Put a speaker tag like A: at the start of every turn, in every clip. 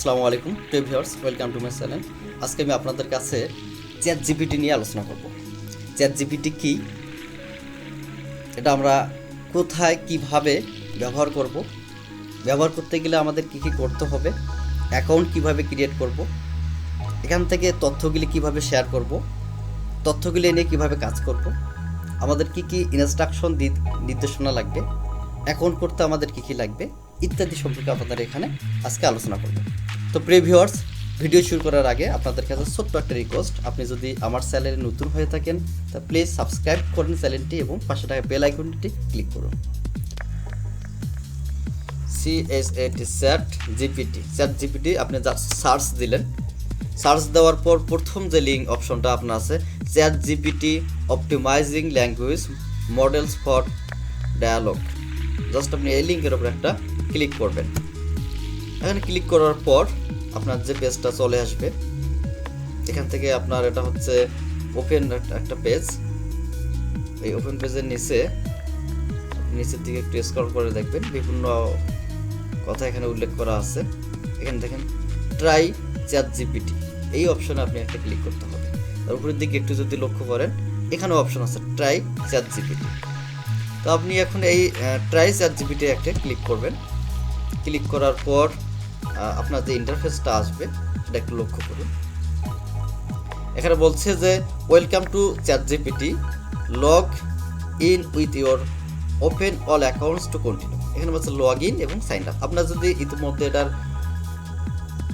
A: আসসালামু আলাইকুম viewers, welcome to my channel. আজকে আমি আপনাদের কাছে চ্যাট জিপিটি নিয়ে আলোচনা করব। চ্যাট জিপিটি কি, এটা আমরা কোথায় কিভাবে ব্যবহার করব, ব্যবহার করতে গেলে আমাদের কি কি করতে হবে, অ্যাকাউন্ট কিভাবে ক্রিয়েট করব, এখান থেকে তথ্যগুলি কিভাবে শেয়ার করব, তথ্যগুলি নিয়ে কিভাবে কাজ করব, আমাদের কি কি ইনস্ট্রাকশন নির্দেশনা লাগবে, অ্যাকাউন্ট করতে আমাদের কি কি লাগবে ইত্যাদি সম্পর্কে আপনাদের এখানে আজকে আলোচনা করব। তো ভিউয়ার্স, ভিডিও শুরু করার আগে আপনাদের কাছে ছোট্ট একটা রিকোয়েস্ট, আপনি যদি আমার চ্যানেলে নতুন হয়ে থাকেন তা প্লিজ সাবস্ক্রাইব করুন চ্যানেলটি এবং পাশে থাকা বেল আইকনটি ক্লিক করুন। চ্যাট জিপিটি আপনি যা সার্চ দিলেন, সার্চ দেওয়ার পর প্রথম যে লিঙ্ক অপশনটা আপনার আছে Chat GPT optimizing language models for dialogue, just আপনি এই লিঙ্কের উপর একটা ক্লিক করবেন। এখানে ক্লিক করার পর আপনার যে পেজটা চলে আসবে, এখান থেকে আপনার এটা হচ্ছে ওপেন একটা পেজ। এই ওপেন পেজের নিচের দিকে একটু স্ক্রল করে দেখবেন বিভিন্ন কথা এখানে উল্লেখ করা আছে। এখানে দেখেন ট্রাই চ্যাট জিপিটি, এই অপশনে আপনি একটা ক্লিক করতে হবে। তার উপরের দিকে একটু যদি লক্ষ্য করেন, এখানেও অপশন আছে ট্রাই চ্যাট জিপিটি। তো আপনি এখন এই ট্রাই চ্যাট জিপিটি একটা ক্লিক করবেন। ক্লিক করার পর আপনার যে ইন্টারফেসটা আসবে এটা একটু লক্ষ্য করুন। এখানে বলছে যে welcome to chat GPT, log in with your open all accounts to continue. এখানে বলছে লগ ইন এবং সাইন আপ। আপনার যদি ইতিমধ্যে এটার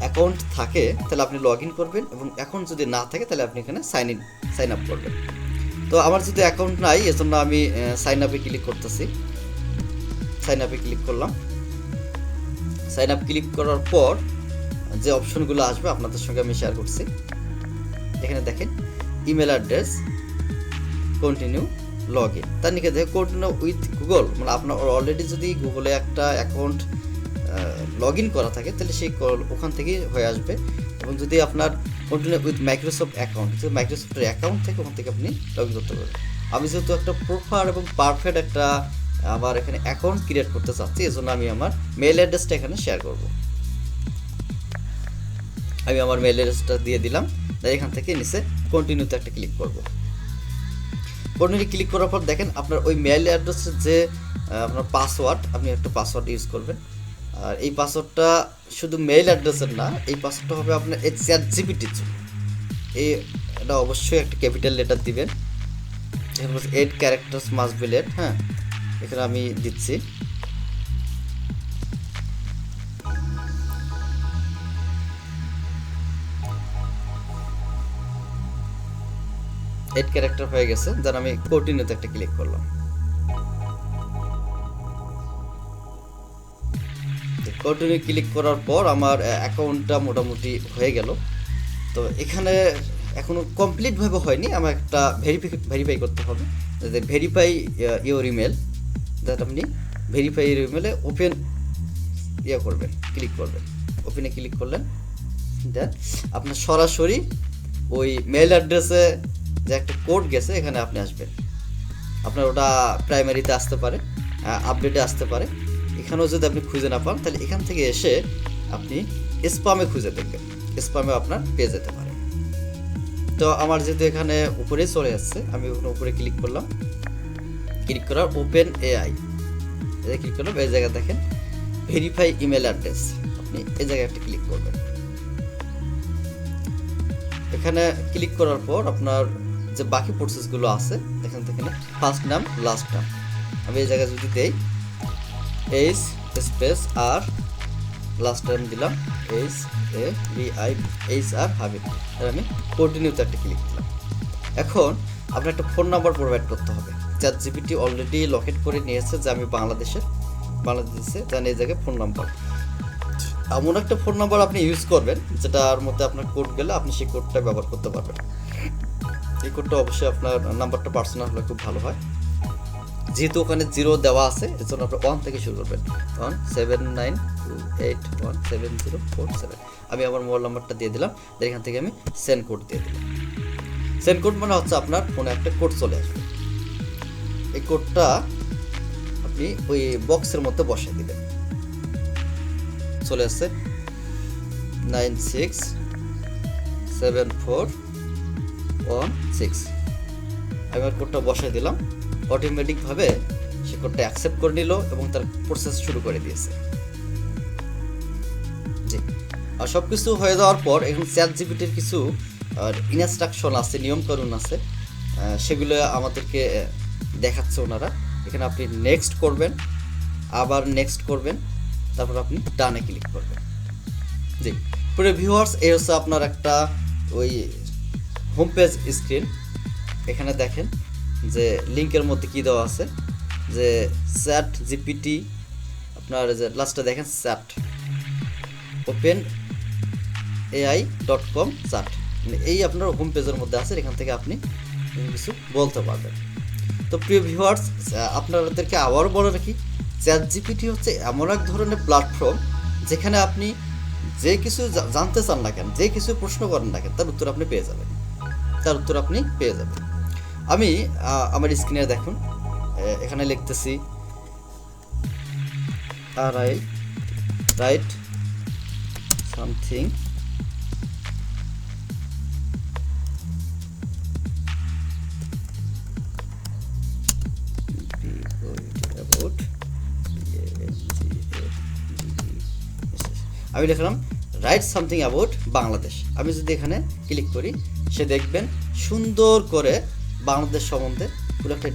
A: অ্যাকাউন্ট থাকে তাহলে আপনি লগ ইন করবেন, এবং অ্যাকাউন্ট যদি না থাকে তাহলে আপনি এখানে সাইন আপ করবেন। তো আমার যদি অ্যাকাউন্ট নাই, এজন্য আমি সাইন আপে ক্লিক করতেছি। সাইন আপে ক্লিক করলাম। সাইন আপ ক্লিক করার পর যে অপশনগুলো আসবে আপনাদের সঙ্গে আমি শেয়ার করছি। এখানে দেখেন email address, continue, log in. তার নিচে দেখে কন্টিনিউ উইথ গুগল, মানে আপনার অলরেডি যদি গুগলে একটা অ্যাকাউন্ট লগ ইন করা থাকে তাহলে সেই ওখান থেকেই হয়ে আসবে। এবং যদি আপনার কন্টিনিউ উইথ মাইক্রোসফট অ্যাকাউন্ট, যদি মাইক্রোসফটের অ্যাকাউন্ট থেকে ওখান থেকে আপনি লগ ইন করতে পারবেন। আমি যেহেতু একটা প্রপার এবং পারফেক্ট একটা আবার এখানে অ্যাকাউন্ট ক্রিয়েট করতে চাচ্ছি, এজন্য আমি আমার মেল অ্যাড্রেসটা এখানে শেয়ার করব। আমি আমার মেল অ্যাড্রেসটা দিয়ে দিলাম। এখান থেকে নিচে কন্টিনিউতে একটা ক্লিক করব। কন্টিনিউ ক্লিক করার পর দেখেন আপনার ওই মেল অ্যাড্রেসের যে আপনার পাসওয়ার্ড, আপনি একটা পাসওয়ার্ড ইউজ করবেন। আর এই পাসওয়ার্ডটা শুধু মেল অ্যাড্রেসের না, এই পাসওয়ার্ডটা হবে আপনার এই চ্যাট জিপিটির জন্য। এটা অবশ্যই একটা ক্যাপিটাল লেটার দিবেন। এখানে বলছে 8 ক্যারেক্টার্স মাস্ট বি লেট। হ্যাঁ, এখানে আমি দিচ্ছি। এইট ক্যারেক্টার হয়ে গেছে, যার আমি কন্টিনিউতে একটা ক্লিক করলাম। কন্টিনিউ ক্লিক করার পর আমার অ্যাকাউন্টটা মোটামুটি হয়ে গেল। তো এখানে এখনো কমপ্লিটভাবে হয়নি, আমার একটা ভেরিফাই করতে হবে। ভেরিফাই ইওর ইমেল, দ্যাট আপনি ভেরিফাই ইওর ইমেলে ওপেন করবেন, ক্লিক করবেন। ওপেনে ক্লিক করলেন, দেন আপনার সরাসরি ওই মেল অ্যাড্রেসে যে একটা কোড গেছে এখানে আপনি আসবেন। আপনার ওটা প্রাইমারিতে আসতে পারে, আপডেটে আসতে পারে। এখানেও যদি আপনি খুঁজে না পান তাহলে এখান থেকে এসে আপনি স্প্যামে খুঁজে দেখবেন, স্প্যামে আপনার পেয়ে যেতে পারে। তো আমার যেহেতু এখানে উপরে চলে আসছে, আমি ওখানে উপরে ক্লিক করলাম। ক্লিক করার ওপেন এআই ক্লিক করলাম। এই জায়গায় দেখেন ভেরিফাই ইমেল অ্যাড্রেস, আপনি এই জায়গায় একটা ক্লিক করবেন। এখানে ক্লিক করার পর আপনার যে বাকি প্রসেসগুলো আছে এখান থেকে ফার্স্ট নাম লাস্ট নাম, আমি এই জায়গায় যদি দেই এইচ স্পেস আর, লাস্ট টাইম দিলাম HABIHR হাবিব, আর আমি কন্টিনিউতে একটা ক্লিক দিলাম। এখন আপনার একটা ফোন নাম্বার প্রোভাইড করতে হবে। চ্যাট জিপিটি অলরেডি লোকেট করে নিয়েছে যে আমি বাংলাদেশে, জানি এই জায়গায় ফোন নাম্বার। এমন একটা ফোন নাম্বার আপনি ইউজ করবেন যেটার মধ্যে আপনার কোড গেলে আপনি সেই কোডটা ব্যবহার করতে পারবেন। এই কোডটা অবশ্যই আপনার নাম্বারটা পার্সোনাল হলে খুব ভালো হয়। যেহেতু ওখানে 0 দেওয়া আছে, এর জন্য আপনি 1 থেকে শুরু করবেন। 17928170447। আমি আমার মোবাইল নাম্বারটা দিয়ে দিলাম। এখান থেকে আমি সেন্ড কোড দিয়ে দিলাম। সেন্ড কোড মানে হচ্ছে আপনার ফোনে একটা কোড চলে আসবে। এই কোডটা আপনি ওই বক্সের মধ্যে বসিয়ে দিবেন। চলে আসছে। 967416। আমি আমার কোডটা বসাই দিলাম, অটোমেটিকভাবে সে কোডটা অ্যাকসেপ্ট করে নিল এবং তার প্রসেস শুরু করে দিয়েছে। জি, আর সব কিছু হয়ে যাওয়ার পর এখন ChatGPT-র কিছু ইনস্ট্রাকশন আছে, নিয়মকানুন আছে, সেগুলো আমাদেরকে দেখাচ্ছে ওনারা। এখানে আপনি নেক্সট করবেন, আবার নেক্সট করবেন, তারপর আপনি ডানে ক্লিক করবেন। জি প্রিয় ভিউয়ার্স, এই হচ্ছে আপনার একটা ওই হোম পেজ স্ক্রিন। এখানে দেখেন যে লিঙ্কের মধ্যে কি দেওয়া আছে, যে ChatGPT, আপনার যে লাস্টে দেখেন চ্যাট OpenAI.com চ্যাট, মানে এই আপনার হোম পেজের মধ্যে আছে। এখান থেকে আপনি কিছু বলতে পারবেন। তো প্রিয় ভিউয়ার্স, আপনাদেরকে আবারও বলে রাখি, ChatGPT হচ্ছে এমন এক ধরনের প্ল্যাটফর্ম যেখানে আপনি যে কিছু জানতে চান না কেন, যে কিছু প্রশ্ন করেন না কেন, তার উত্তর আপনি পেয়ে যাবেন। আমি আমার স্ক্রিনে দেখুন, এখানে লিখতেছি রাইট সামথিং আমি লিখলাম রাইট সামথিং অ্যাবাউট বাংলাদেশ। আমি যদি এখানে ক্লিক করি, সে দেখবেন সুন্দর করে বাংলাদেশ সম্বন্ধে পুরো একটা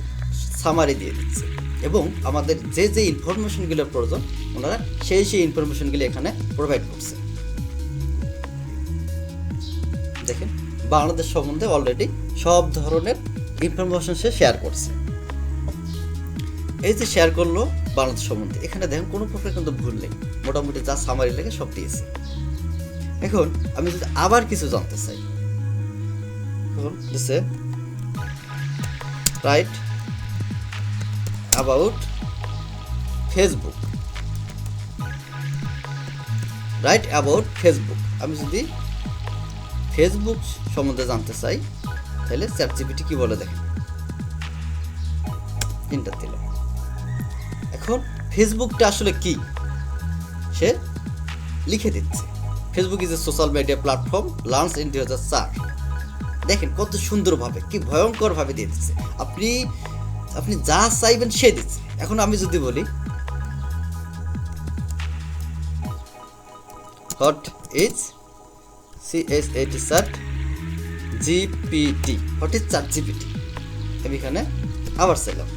A: সামারি দিয়ে দিচ্ছে এবং আমাদের যে যে ইনফরমেশনগুলোর প্রয়োজন ওনারা সেই ইনফরমেশনগুলো এখানে প্রোভাইড করছে। দেখেন বাংলাদেশ সম্বন্ধে অলরেডি সব ধরনের ইনফরমেশন সে শেয়ার করছে। এই যে শেয়ার করলো বাংলাদেশ সম্বন্ধে, এখানে দেখেন কোনো প্রকার কিন্তু ভুল নেই, মোটামুটি যা সামারি লেগে সব দিয়েছে। এখন আমি যদি আবার কিছু জানতে চাই, তখন দিছে রাইট অ্যাবাউট ফেসবুক। আমি যদি ফেসবুক সম্বন্ধে জানতে চাই, তাহলে ChatGPT কি বলে দেখেন, তিনটা দিল। এখন ফেসবুকটা আসলে কি সে লিখে দিচ্ছে। Facebook is a social media platform launch in 2004। দেখেন কত সুন্দরভাবে, কি ভয়ঙ্করভাবে দিয়ে দিচ্ছে। আপনি যা চাইবেন সে দিচ্ছে। এখন আমি যদি বলি what is ChatGPT, what is ChatGPT, আমি এখানে আবার চাইলাম,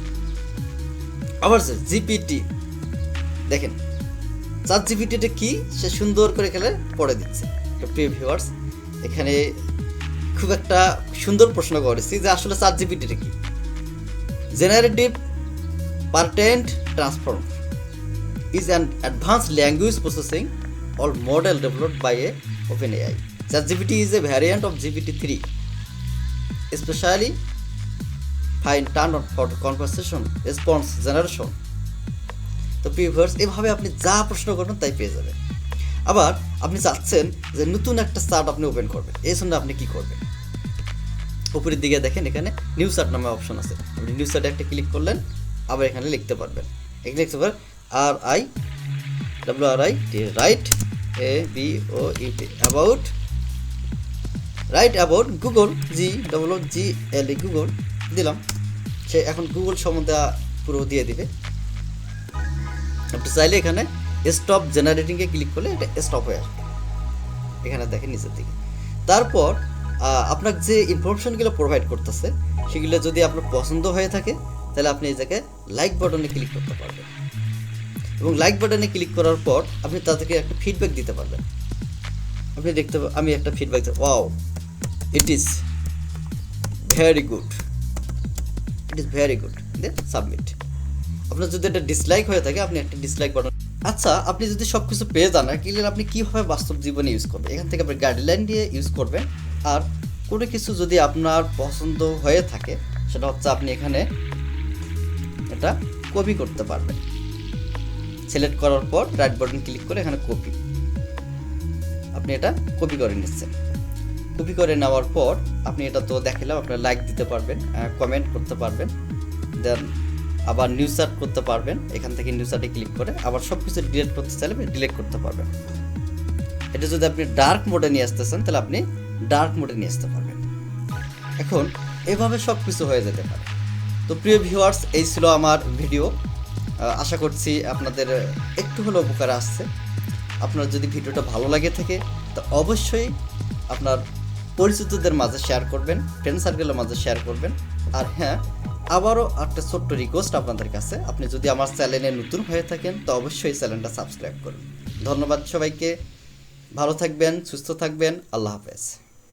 A: জিপিটি। দেখেন ChatGPT-টা কি সে সুন্দর করে এখানে পড়ে দিচ্ছে। প্রিয় ভিউয়ার্স, এখানে খুব একটা সুন্দর প্রশ্ন করেছি যে আসলে ChatGPT-টা কি। Generative pretrained transform is an advanced language processing or model developed by OpenAI. ChatGPT is a variant of GPT-3, especially fine-tuned for conversation response generation. তো ভিউয়ার্স, এভাবে আপনি যা প্রশ্ন করবেন তাই পেয়ে যাবেন। আবার আপনি চাচ্ছেন যে নতুন একটা চার্ট আপনি ওপেন করবেন, এই জন্য আপনি কি করবেন, উপরের দিকে দেখেন এখানে নিউ চার্ট নামে অপশন আছে। আপনি নিউ চার্টে একটা ক্লিক করলেন, আবার এখানে লিখতে পারবেন। এখানে লিখতে পারবেন রাইট অ্যাবাউট গুগল, গুগল দিলাম। সে এখন গুগল সম্বন্ধে পুরো দিয়ে দিবে। আপনি চাইলে এখানে স্টপ জেনারেটিংয়ে ক্লিক করলে এটা স্টপ হয়ে আসবে। এখানে দেখেন নিচের দিকে। তারপর আপনার যে ইনফরমেশনগুলো প্রোভাইড করতেছে সেগুলো যদি আপনার পছন্দ হয়ে থাকে, তাহলে আপনি এই জায়গায় লাইক বাটনে ক্লিক করতে পারবেন এবং লাইক বাটনে ক্লিক করার পর আপনি তাদেরকে একটা ফিডব্যাক দিতে পারবেন। আপনি আমি একটা ফিডব্যাক দিই, wow it is very good, then submit. আপনার যদি এটা ডিসলাইক হয়ে থাকে, আপনি একটা ডিসলাইক বাটন। আচ্ছা, আপনি যদি সব কিছু পেয়ে যান, আপনি কীভাবে বাস্তব জীবনে ইউজ করবেন, এখান থেকে আপনি গাইডলাইন দিয়ে ইউজ করবেন। আর কোনো কিছু যদি আপনার পছন্দ হয়ে থাকে, সেটা হচ্ছে আপনি এখানে এটা কপি করতে পারবেন। সিলেক্ট করার পর রাইট বাটন ক্লিক করে এখানে কপি, আপনি এটা কপি করে নিচ্ছেন। কপি করে নেওয়ার পর আপনি এটা তো দেখালাম, আপনার লাইক দিতে পারবেন, কমেন্ট করতে পারবেন, দেন আবার নিউ চার্ট করতে পারবেন। এখান থেকে নিউ চার্টে ক্লিক করে আবার সব কিছু ডিলিট করতে চাইলে ডিলিট করতে পারবেন। এটা যদি আপনি ডার্ক মোডে নিয়ে আসতেছেন তাহলে আপনি ডার্ক মোডে নিয়ে আসতে পারবেন। এখন এভাবে সব কিছু হয়ে যেতে পারে। তো প্রিয় ভিউয়ার্স, এই ছিল আমার ভিডিও। আশা করছি আপনাদের একটু হলেও উপকার আসছে। আপনার যদি ভিডিওটা ভালো লাগে থাকে তো অবশ্যই আপনার পরিচিতদের মাঝে শেয়ার করবেন, ফ্রেন্ড সার্কেলের মাঝে শেয়ার করবেন। আর হ্যাঁ, আবারও একটা ছোট্ট রিকোয়েস্ট আপনাদের কাছে, আপনি যদি আমার চ্যানেলে নতুন হয়ে থাকেন তো অবশ্যই চ্যানেলটা সাবস্ক্রাইব করুন। ধন্যবাদ সবাইকে, ভালো থাকবেন, সুস্থ থাকবেন, আল্লাহ হাফেজ।